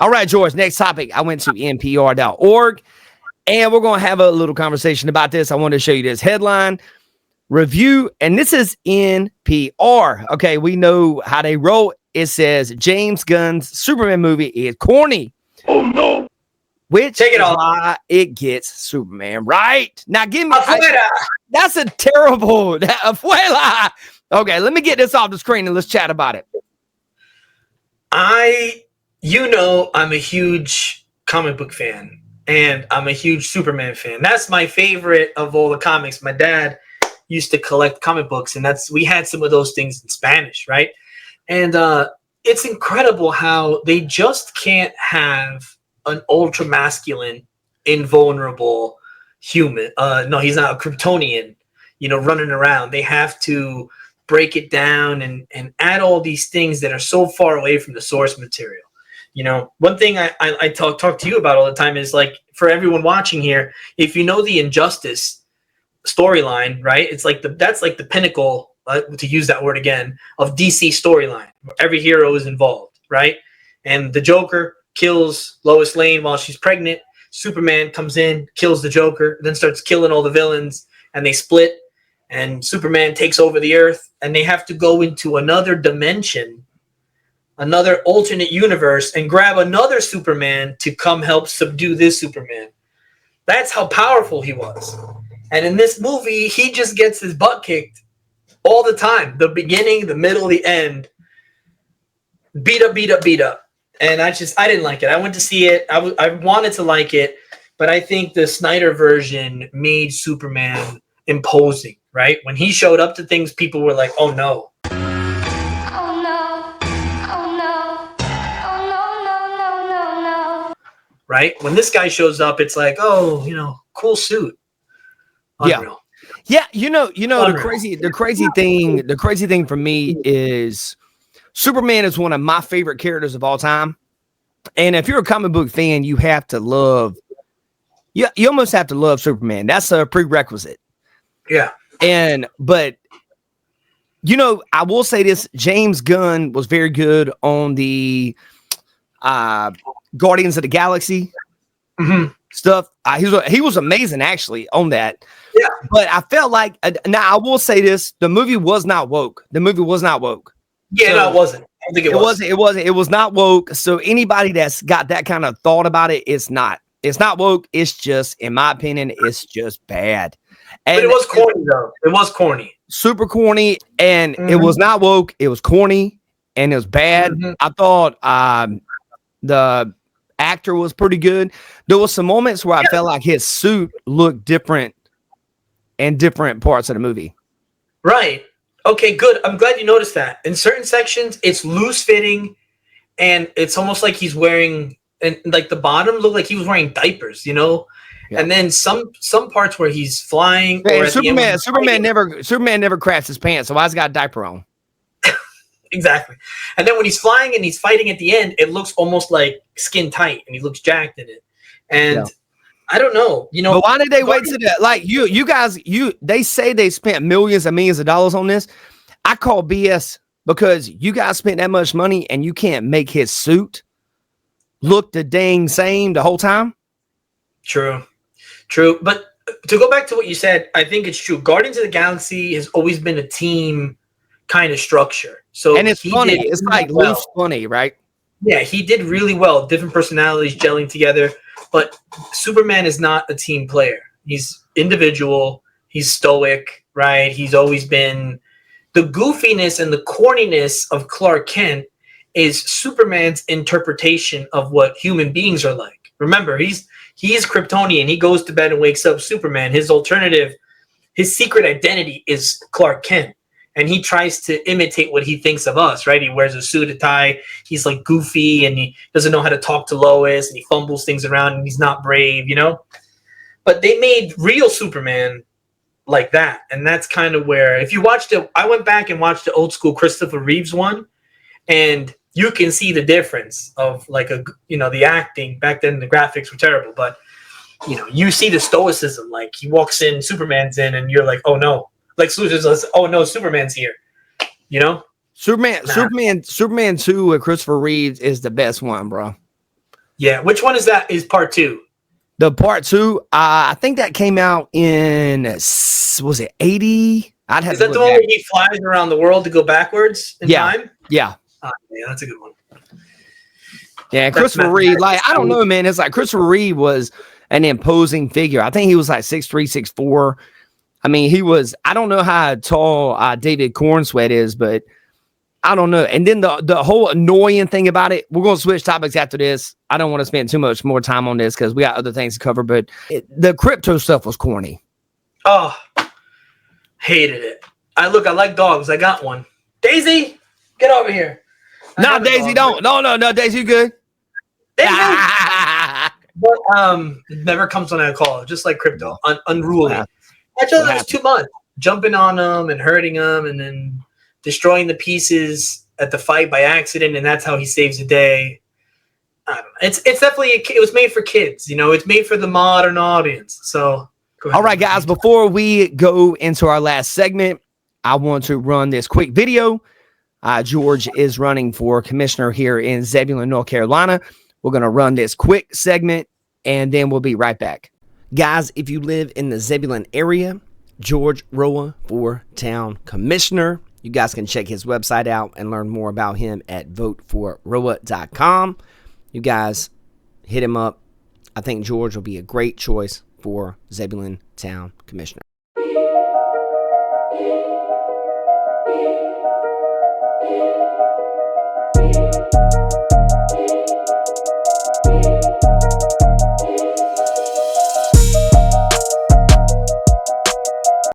All right, George, next topic. I went to npr.org, and we're going to have a little conversation about this. I want to show you this headline review, and this is NPR. Okay, we know how they roll. It says James Gunn's Superman movie is corny. Oh, no. Which Take it is off. why it gets Superman right. Now, give me... Afuera. That's a terrible... Afuera. Okay, let me get this off the screen and let's chat about it. I'm a huge comic book fan, and I'm a huge Superman fan. That's my favorite of all the comics. My dad used to collect comic books, and we had some of those things in Spanish, right? And it's incredible how they just can't have an ultra masculine, invulnerable human. No, he's not a Kryptonian, running around. They have to break it down and add all these things that are so far away from the source material. One thing I talk to you about all the time is, like, for everyone watching here, if you know the Injustice storyline, right? It's like that's like the pinnacle, to use that word again, of DC storyline. Every hero is involved, right? And the Joker kills Lois Lane while she's pregnant. Superman comes in, kills the Joker, then starts killing all the villains, and they split. And Superman takes over the Earth, and they have to go into another dimension, another alternate universe, and grab another Superman to come help subdue this Superman. That's how powerful he was. And in this movie, he just gets his butt kicked all the time. The beginning, the middle, the end. Beat up, beat up, beat up. And I didn't like it. I went to see it. I wanted to like it, but I think the Snyder version made Superman imposing, right? When he showed up to things, people were like, oh no. Oh no. Oh no. Oh no. Right? When this guy shows up, it's like, oh, cool suit. Unreal. Yeah. The crazy thing for me is Superman is one of my favorite characters of all time. And if you're a comic book fan, you have to love, you almost have to love Superman. That's a prerequisite. Yeah. But I will say this, James Gunn was very good on the Guardians of the Galaxy stuff. He was amazing actually on that. Yeah. But I felt like, now I will say this, the movie was not woke. Yeah, no, it wasn't. I don't think it was. It was not woke. So anybody that's got that kind of thought about it, it's not woke. It's just, in my opinion, it's just bad. And but it was corny though. It was corny. Super corny. And it was not woke. It was corny and it was bad. I thought the actor was pretty good. There was some moments where I felt like his suit looked different in different parts of the movie. Right. Okay, good. I'm glad you noticed that. In certain sections, it's loose fitting, and it's almost like he's wearing, and like the bottom looked like he was wearing diapers, Yeah. And then some parts where he's flying. Or Superman never craps his pants, so why's he got a diaper on? Exactly. And then when he's flying and he's fighting at the end, it looks almost like skin tight, and he looks jacked in it. And I don't know, But why did they wait to that? Like you guys, they say they spent millions and millions of dollars on this. I call BS, because you guys spent that much money and you can't make his suit look the dang same the whole time. True. But to go back to what you said, I think it's true. Guardians of the Galaxy has always been a team kind of structure. So, and it's funny. It's like loose funny, right? Yeah, he did really well. Different personalities gelling together. But Superman is not a team player. He's individual. He's stoic, right? He's always been... The goofiness and the corniness of Clark Kent is Superman's interpretation of what human beings are like. Remember, he's Kryptonian. He goes to bed and wakes up Superman. His secret identity is Clark Kent. And he tries to imitate what he thinks of us, right? He wears a suit, a tie. He's like goofy, and he doesn't know how to talk to Lois, and he fumbles things around, and he's not brave, But they made real Superman like that. And that's kind of where, if you watched it, I went back and watched the old school Christopher Reeves one, and you can see the difference of the acting. Back then, the graphics were terrible, but you see the stoicism. Like, he walks in, Superman's in, and you're like, oh no. Like, oh no, Superman's here. Superman 2 with Christopher Reeves is the best one, bro. Yeah. Which one is that? Is part 2? The part 2, I think that came out in, was it 80? I'd have Is to that the look one back. where he flies around the world to go backwards in Yeah. time? Yeah. Yeah, that's a good one. Yeah, Christopher Reeve, like, I don't know, man. It's like Christopher Reeve was an imposing figure. I think he was like 6'3", 6'4". I mean, he was, I don't know how tall David Cornsweet is, but I don't know. And then the whole annoying thing about it, we're going to switch topics after this. I don't want to spend too much more time on this because we got other things to cover, but the Krypto stuff was corny. Oh, hated it. I like dogs. I got one. Daisy, get over here. No, Daisy, don't. No, Daisy, you good? Daisy! But it never comes when I call. Just like Krypto, unruly. Wow. I told him it was too much. Jumping on them and hurting them, and then destroying the pieces at the fight by accident, and that's how he saves the day. I don't know. It's definitely it was made for kids. You know, it's made for the modern audience. So, go ahead. All right, guys. Before we go into our last segment, I want to run this quick video. George is running for commissioner here in Zebulon, North Carolina. We're going to run this quick segment, and then we'll be right back. Guys, if you live in the Zebulon area, George Roa for town commissioner. You guys can check his website out and learn more about him at voteforroa.com. You guys hit him up. I think George will be a great choice for Zebulon town commissioner.